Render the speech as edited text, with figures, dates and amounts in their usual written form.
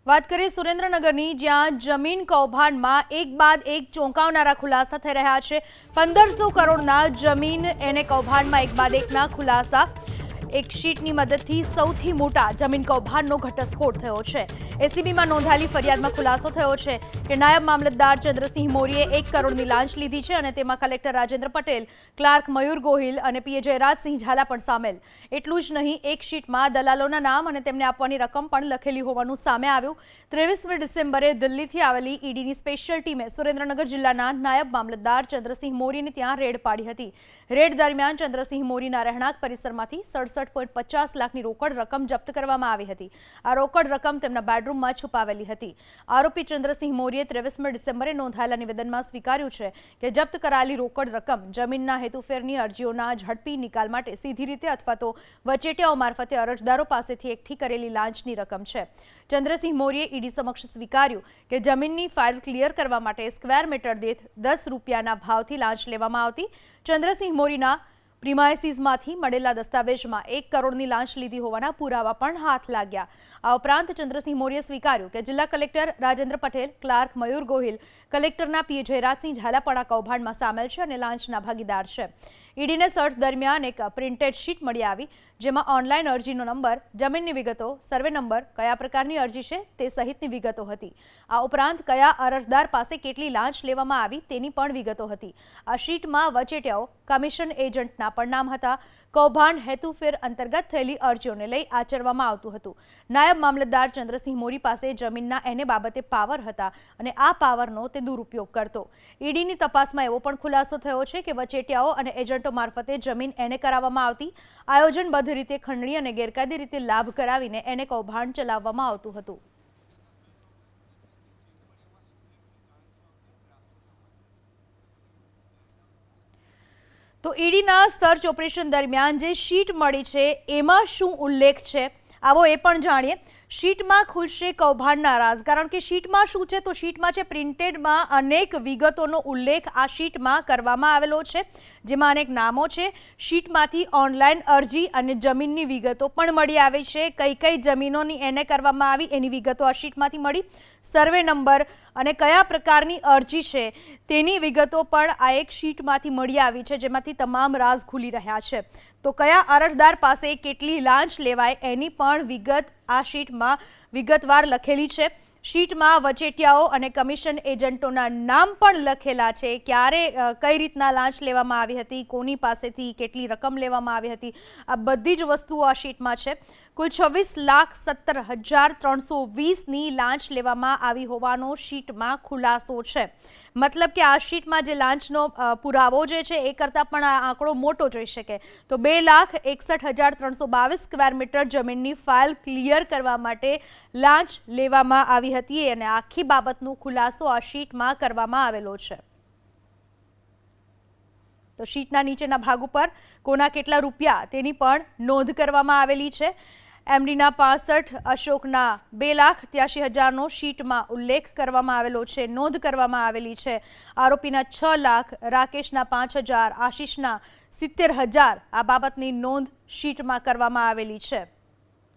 વાત કરીએ સુરેન્દ્રનગરની, જ્યાં જમીન કૌભાંડમાં એક બાદ એક ચોંકાવનારા ખુલાસા થઈ રહ્યા છે। 1500 કરોડના જમીન કૌભાંડમાં એક બાદ એકના ખુલાસા। એક શીટની મદદથી સૌથી મોટા જમીન કૌભાંડનો ઘટસ્ફોટ થયો છે। એસીબીમાં નોંધાયેલી ફરિયાદમાં ખુલાસો થયો છે કે નાયબ મામલતદાર ચંદ્રસિંહ મોરીએ 1 કરોડની લાંચ લીધી છે અને તેમાં કલેક્ટર રાજેન્દ્ર પટેલ, ક્લાર્ક મયુર ગોહિલ અને પીએ જયરાજસિંહ ઝાલા પણ સામેલ। એટલું જ નહીં, એક શીટમાં દલાલોના નામ અને તેમને આપવાની રકમ પણ લખેલી હોવાનું સામે આવ્યું। 23મી ડિસેમ્બરે દિલ્હીથી આવેલી ઈડીની સ્પેશિયલ ટીમે સુરેન્દ્રનગર જિલ્લાના નાયબ મામલતદાર ચંદ્રસિંહ મોરીને ત્યાં રેડ પાડી હતી। રેડ દરમિયાન ચંદ્રસિંહ મોરીના રહેણાંક પરિસરમાંથી 67.50 લાખની રોકડ રકમ જપ્ત કરવામાં આવી હતી। આ રોકડ રકમ તેમના બેડરૂમમાં છુપાવેલી હતી। આરોપી ચંદ્રસિંહ મોરીએ 23મી ડિસેમ્બરે નોંધાયેલા નિવેદનમાં સ્વીકાર્યું છે કે જપ્ત કરાયેલી રોકડ રકમ જમીનના હેતુફેરની અરજીઓના ઝડપી નિકાલ માટે સીધી રીતે અથવા તો વચેટિયાઓ મારફતે અરજદારો પાસેથી એકઠી કરેલી લાંચની રકમ છે। ચંદ્રસિંહ મોરીએ ઈડી સમક્ષ સ્વીકાર્યું કે જમીનની ફાઇલ ક્લિયર કરવા માટે સ્ક્વેર મીટર દીઠ 10 રૂપિયાના ભાવથી લાંચ લેવામાં આવતી। ચંદ્રસિંહ મોરીના પ્રીમાઇસીસમાંથી મળેલા દસ્તાવેજમાં 1 કરોડની લાંચ લીધી હોવાના પુરાવા પણ હાથ લાગ્યા। આ ઉપરાંત ચંદ્રસિંહ મોરીએ સ્વીકાર્યું કે જિલ્લા કલેક્ટર રાજેન્દ્ર પટેલ, ક્લાર્ક મયુર ગોહિલ, કલેક્ટરના પીએ જયરાજસિંહ ઝાલા પણ આ કૌભાંડમાં સામેલ છે અને લાંચના ભાગીદાર છે। ઈડીને સર્ચ દરમિયાન એક પ્રિન્ટેડ શીટ મળી આવી, જેમાં ઓનલાઈન અરજીનો નંબર, જમીનની વિગતો, સર્વે નંબર, કયા પ્રકારની અરજી છે તે સહિતની વિગતો હતી। આ ઉપરાંત કયા અરજદાર પાસે કેટલી લાંચ લેવામાં આવી તેની પણ વિગતો હતી। આ શીટમાં વચેટિયાઓ, કમિશન એજન્ટના પણ નામ હતા। કૌભાંડ હેતુફેર અંતર્ગત થયેલી અરજીઓને લઈ આચરવામાં આવતું હતું। નાયબ મામલતદાર ચંદ્રસિંહ મોરી પાસે જમીનના બાબતે પાવર હતા અને આ પાવરનો તે દુરુપયોગ કરતો। ઈડીની તપાસમાં એવો પણ ખુલાસો થયો છે કે વચેટિયાઓ અને એજન્ટો મારફતે જમીન કરાવવામાં આવતી। આયોજનબદ્ધ રીતે ખંડણી અને ગેરકાયદે રીતે લાભ કરાવીને કૌભાંડ ચલાવવામાં આવતું હતું। તો ઈડીના સર્ચ ઓપરેશન દરમિયાન જે શીટ મળી છે એમાં શું ઉલ્લેખ છે, આવો એ પણ જાણીએ। શીટમાં ખુલશે કૌભાંડના રાઝ, કારણ કે શીટમાં શું છે તો શીટમાં છે પ્રિન્ટેડમાં અનેક વિગતોનો ઉલ્લેખ આ શીટમાં કરવામાં આવેલો છે, જેમાં અનેક નામો છે। શીટમાંથી ઓનલાઈન અરજી અને જમીનની વિગતો પણ મળી આવી છે। કઈ કઈ જમીનોની કરવામાં આવી એની વિગતો આ શીટમાંથી મળી। સર્વે નંબર અને કયા પ્રકારની અરજી છે તેની વિગતો પણ આ એક શીટમાંથી મળી આવી છે, જેમાંથી તમામ રાઝ ખુલી રહ્યા છે। તો કયા અરજદાર પાસે કેટલી લાંચ લેવાય એની પણ વિગત આ શીટમાં વિગતવાર લખેલી છે। શીટમાં વચેટિયાઓ અને કમિશન એજન્ટોના નામ પણ લખેલા છે, ક્યારે કઈ રીતના લાંચ લેવામાં આવી હતી, કોની પાસેથી કેટલી રકમ લેવામાં આવી હતી, આ બધી જ વસ્તુઓ આ શીટમાં છે। કુલ 26,17,320ની લાંચ લેવામાં આવી હોવાનો શીટમાં ખુલાસો છે। મતલબ કે આ શીટમાં જે લાંચનો પુરાવો જે છે એ કરતાં પણ આ આંકડો મોટો જોઈ શકે। તો 2,61,322 સ્ક્વેર મીટર જમીનની ફાઇલ ક્લિયર કરવા માટે લાંચ લેવામાં આવી હતી અને આખી બાબતનો ખુલાસો આ શીટમાં કરવામાં આવેલો છે। તો શીટના નીચેના ભાગ ઉપર કોના કેટલા રૂપિયા તેની પણ નોંધ કરવામાં આવેલી છે। એમડીના 65, અશોકના 2,83,000નો શીટમાં ઉલ્લેખ કરવામાં આવેલો છે, નોંધ કરવામાં આવેલી છે। આરોપીના 6 લાખ, રાકેશના 5,000, આશીષના 70,000 આ બાબતની નોંધ શીટમાં કરવામાં આવેલી છે।